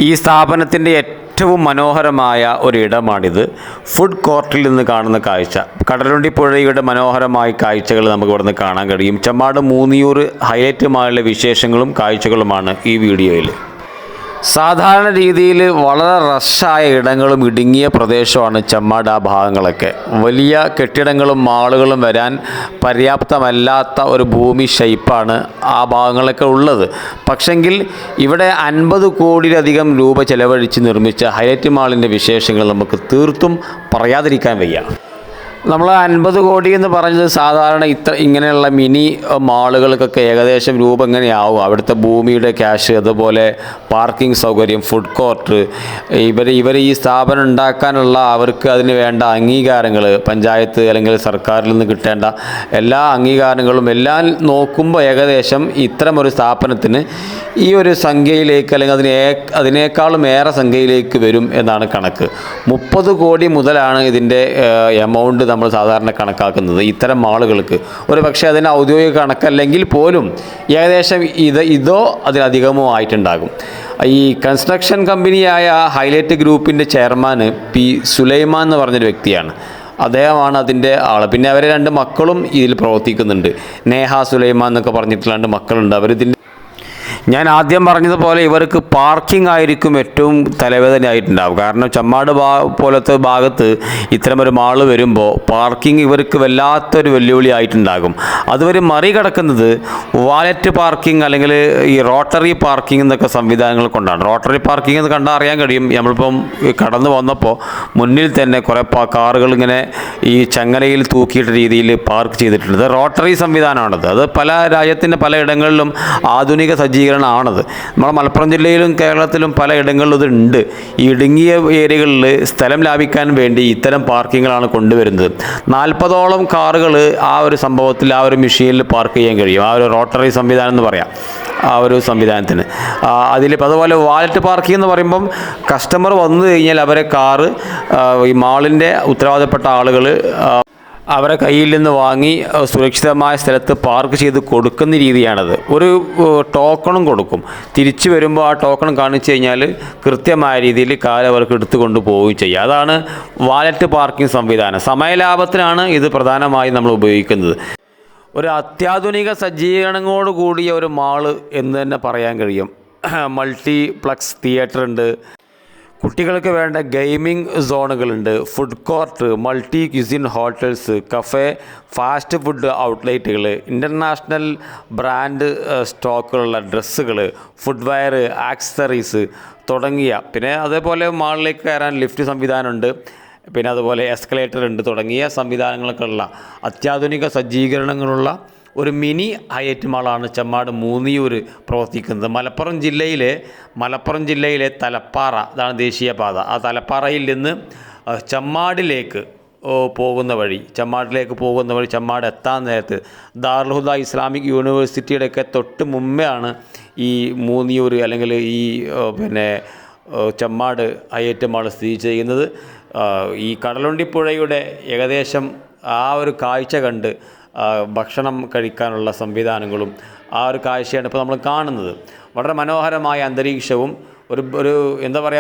ഈ സ്ഥാപനത്തിൻ്റെ ഏറ്റവും മനോഹരമായ ഒരിടമാണിത്. ഫുഡ് കോർട്ടിൽ നിന്ന് കാണുന്ന കാഴ്ച, കടലുണ്ടി പുഴയുടെ മനോഹരമായ കാഴ്ചകൾ നമുക്ക് ഇവിടുന്ന് കാണാൻ കഴിയും. ചെമ്മാട് മൂന്നിയൂർ ഹൈലൈറ്റ് മാളിലെ വിശേഷങ്ങളും കാഴ്ചകളുമാണ് ഈ വീഡിയോയിൽ. സാധാരണ രീതിയിൽ വളരെ റഷായ ഇടങ്ങളും ഇടുങ്ങിയ പ്രദേശമാണ് ചെമ്മാട്. ആ ഭാഗങ്ങളൊക്കെ വലിയ കെട്ടിടങ്ങളും മാളുകളും വരാൻ പര്യാപ്തമല്ലാത്ത ഒരു ഭൂമി ഷേപ്പാണ് ആ ഭാഗങ്ങളൊക്കെ ഉള്ളത്. പക്ഷെങ്കിൽ ഇവിടെ 50 കോടിയിലധികം രൂപ ചെലവഴിച്ച് നിർമ്മിച്ച ഹൈലൈറ്റ് മാളിൻ്റെ വിശേഷങ്ങൾ നമുക്ക് തീർത്തും പറയാതിരിക്കാൻ വയ്യ. നമ്മൾ 50 കോടി എന്ന് പറഞ്ഞത് സാധാരണ ഇങ്ങനെയുള്ള മിനി മാളുകൾക്കൊക്കെ ഏകദേശം രൂപ എങ്ങനെയാവും. അവിടുത്തെ ഭൂമിയുടെ ക്യാഷ്, അതുപോലെ പാർക്കിംഗ് സൗകര്യം, ഫുഡ് കോർട്ട്, ഇവർ ഈ സ്ഥാപനം ഉണ്ടാക്കാനുള്ള അവർക്ക് അതിന് വേണ്ട അംഗീകാരങ്ങൾ, പഞ്ചായത്ത് അല്ലെങ്കിൽ സർക്കാരിൽ നിന്ന് കിട്ടേണ്ട എല്ലാ അംഗീകാരങ്ങളും എല്ലാം നോക്കുമ്പോൾ ഏകദേശം ഇത്തരമൊരു സ്ഥാപനത്തിന് ഈ ഒരു സംഖ്യയിലേക്ക് അല്ലെങ്കിൽ അതിനേക്കാളും ഏറെ സംഖ്യയിലേക്ക് വരും എന്നാണ് കണക്ക്. 30 കോടി മുതലാണ് ഇതിൻ്റെ എമൗണ്ട് നമ്മൾ സാധാരണ കണക്കാക്കുന്നത് ഇത്തരം മാളുകൾക്ക്. ഒരു പക്ഷേ അതിന് ഔദ്യോഗിക കണക്കല്ലെങ്കിൽ പോലും ഏകദേശം ഇതോ അതിലധികമോ ആയിട്ടുണ്ടാകും. ഈ കൺസ്ട്രക്ഷൻ കമ്പനിയായ ഹൈലൈറ്റ് ഗ്രൂപ്പിൻ്റെ ചെയർമാൻ പി സുലൈമാൻ എന്ന് പറഞ്ഞൊരു വ്യക്തിയാണ്. അദ്ദേഹമാണ് അതിൻ്റെ ആൾ. പിന്നെ അവരെ 2 മക്കളും ഇതിൽ പ്രവർത്തിക്കുന്നുണ്ട്. നേഹ സുലൈമാൻ എന്നൊക്കെ പറഞ്ഞിട്ടുള്ള 2 മക്കളുണ്ട്. അവരിതിൻ്റെ ഞാൻ ആദ്യം പറഞ്ഞതുപോലെ ഇവർക്ക് പാർക്കിംഗ് ആയിരിക്കും ഏറ്റവും തലവേദനയായിട്ടുണ്ടാവും. കാരണം ചെമ്മാട് പോലത്തെ ഭാഗത്ത് ഇത്തരമൊരു മാള് വരുമ്പോൾ പാർക്കിംഗ് ഇവർക്ക് വല്ലാത്തൊരു വെല്ലുവിളി ആയിട്ടുണ്ടാകും. അതുവരെ മറികടക്കുന്നത് വാലറ്റ് പാർക്കിംഗ് അല്ലെങ്കിൽ ഈ റോട്ടറി പാർക്കിംഗ് എന്നൊക്കെ സംവിധാനങ്ങൾ കൊണ്ടാണ്. റോട്ടറി പാർക്കിംഗ് എന്ന് കണ്ടാൽ അറിയാൻ കഴിയും. നമ്മളിപ്പം കടന്നു വന്നപ്പോൾ മുന്നിൽ തന്നെ കുറേ കാറുകൾ ഇങ്ങനെ ഈ ചങ്ങലയിൽ തൂക്കിയിട്ട രീതിയിൽ പാർക്ക് ചെയ്തിട്ടുണ്ട്. റോട്ടറി സംവിധാനമാണത്. അത് പല രാജ്യത്തിൻ്റെ പലയിടങ്ങളിലും ആധുനിക സജ്ജീകരണം ആണത്. നമ്മുടെ മലപ്പുറം ജില്ലയിലും കേരളത്തിലും പല ഇടങ്ങളിലും ഇതുണ്ട്. ഈ ഇടുങ്ങിയ ഏരിയകളിൽ സ്ഥലം ലാഭിക്കാൻ വേണ്ടി ഇത്തരം പാർക്കിങ്ങുകളാണ് കൊണ്ടുവരുന്നത്. 40ഓളം കാറുകൾ ആ ഒരു സംഭവത്തിൽ, ആ ഒരു മെഷീനിൽ പാർക്ക് ചെയ്യാൻ കഴിയും. ആ ഒരു റോട്ടറി സംവിധാനം എന്ന് പറയാം ആ ഒരു സംവിധാനത്തിന്. അതുപോലെ വാലറ്റ് പാർക്കിംഗ് എന്ന് പറയുമ്പം കസ്റ്റമർ വന്നു കഴിഞ്ഞാൽ അവരെ കാറ് ഈ മാളിൻ്റെ ഉത്തരവാദപ്പെട്ട ആളുകൾ അവരെ കയ്യിൽ നിന്ന് വാങ്ങി സുരക്ഷിതമായ സ്ഥലത്ത് പാർക്ക് ചെയ്ത് കൊടുക്കുന്ന രീതിയാണത്. ഒരു ടോക്കണും കൊടുക്കും. തിരിച്ചു വരുമ്പോൾ ആ ടോക്കൺ കാണിച്ചു കഴിഞ്ഞാൽ കൃത്യമായ രീതിയിൽ കാർ അവർക്ക് എടുത്തു കൊണ്ടുപോവുകയും ചെയ്യും. അതാണ് വാലറ്റ് പാർക്കിംഗ് സംവിധാനം. സമയലാഭത്തിനാണ് ഇത് പ്രധാനമായും നമ്മൾ ഉപയോഗിക്കുന്നത്. ഒരു അത്യാധുനിക സജ്ജീകരണങ്ങളോട് കൂടിയ ഒരു മാള് എന്ന് തന്നെ പറയാൻ കഴിയും. മൾട്ടിപ്ലക്സ് തിയേറ്റർ ഉണ്ട്, കുട്ടികൾക്ക് വേണ്ട ഗെയിമിംഗ് സോണുകളുണ്ട്, food court, multi cuisine hotels, cafe, fast food ഔട്ട്ലെറ്റുകൾ, ഇൻ്റർനാഷണൽ ബ്രാൻഡ് സ്റ്റോക്കുകളുള്ള ഡ്രസ്സുകൾ, ഫുഡ് വെയർ, ആക്സസറീസ് തുടങ്ങിയ, പിന്നെ അതേപോലെ മാളിലേക്ക് കയറാൻ ലിഫ്റ്റ് സംവിധാനമുണ്ട്, പിന്നെ അതുപോലെ എസ്കലേറ്റർ ഉണ്ട് തുടങ്ങിയ സംവിധാനങ്ങളൊക്കെ ഉള്ള അത്യാധുനിക സജ്ജീകരണങ്ങളുള്ള ഒരു മിനി ഹൈലൈറ്റ് മാളാണ് ചെമ്മാട് മൂന്നിയൂർ പ്രവർത്തിക്കുന്നത്. മലപ്പുറം ജില്ലയിലെ തലപ്പാറ, അതാണ് ദേശീയപാത. ആ തലപ്പാറയിൽ നിന്ന് ചെമ്മാടിലേക്ക് പോകുന്ന വഴി ചെമ്മാട് എത്താൻ നേരത്ത് ദാറുൽ ഹുദ ഇസ്ലാമിക് യൂണിവേഴ്സിറ്റിയുടെയൊക്കെ തൊട്ട് മുമ്പേ ആണ് ഈ മൂന്നിയൂർ അല്ലെങ്കിൽ ഈ ചെമ്മാട് ഹൈലൈറ്റ് മാൾ സ്ഥിതി ചെയ്യുന്നത്. ഈ കടലുണ്ടിപ്പുഴയുടെ ഏകദേശം ആ ഒരു കാഴ്ച കണ്ട് ഭക്ഷണം കഴിക്കാനുള്ള സംവിധാനങ്ങളും ആ ഒരു കാഴ്ചയാണ് ഇപ്പോൾ നമ്മൾ കാണുന്നത്. വളരെ മനോഹരമായ അന്തരീക്ഷവും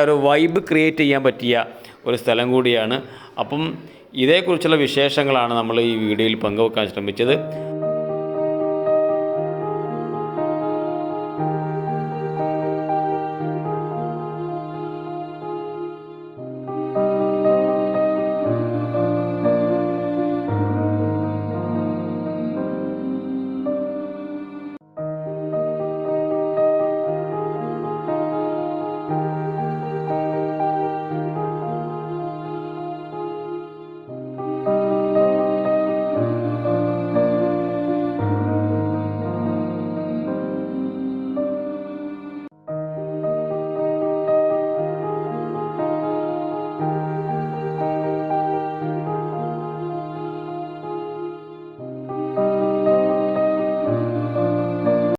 ഒരു വൈബ് ക്രിയേറ്റ് ചെയ്യാൻ പറ്റിയ ഒരു സ്ഥലം കൂടിയാണ്. അപ്പം ഇതേക്കുറിച്ചുള്ള വിശേഷങ്ങളാണ് നമ്മൾ ഈ വീഡിയോയിൽ പങ്കുവെക്കാൻ ശ്രമിച്ചത്.